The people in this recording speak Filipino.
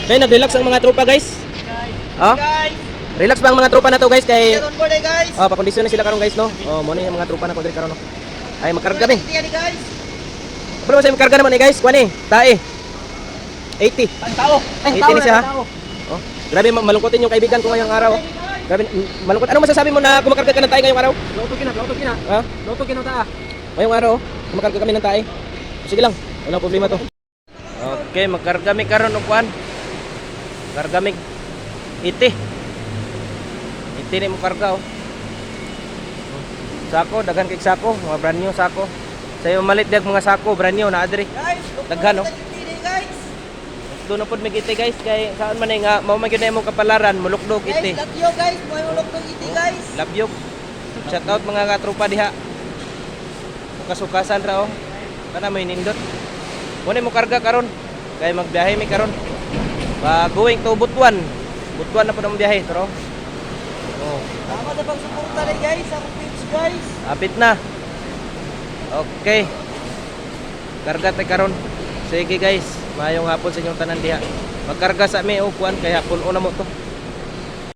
Kaya nag-relax ang mga tropa guys. Oh? Guys, Relax ba ang mga tropa na to guys kay get on board guys. oh, pakondisyon na sila karon guys no. Oh, mo ni ang mga tropa na ko diri karon no. Ay magkarga mi. Guys. Pero sa magkarga naman guys, kuani, tae. 80. Ang tao. 80 ni siya ha. Oh, grabe malungkotin yung kaibigan ko ngayong araw. Grabe malungkot. Ano masasabi mo na kumakarga ka ng tae ngayong araw? Loto kina. Ha? Loto kina ta. Ngayong araw, kumakarga kami ng tae. Sige lang, walang problema to. Okay, magkarga mi karon og kuan. Karga mi 80. 80 ni mo karga oh. Sako, daghan kay sako, mga brand new sako. Sayo malit dag mga sako, brand new na adri. Guys, Daghan, no? guys. Doon na pod mig iti guys kay saan man nga mao man gyud na imong kapalaran, mulukdog iti. Guys, love you guys. Mo yung loktong iti guys. Love you. Shout out mga katropa diha. Kasukasan ra oh. Kana may nindot. Muna mo karga karon. Kay magbiyahe mi karon. Going to Butuan. Butuan na po ang biyahe, tro. Oh, Tama na pang suporta rin guys. Ako page guys. apit na. Okay. Karga tay karon. Sige guys, mayong hapon sa inyong tanan diha. Magkarga sa mi oh kuan kay hapon una mo to.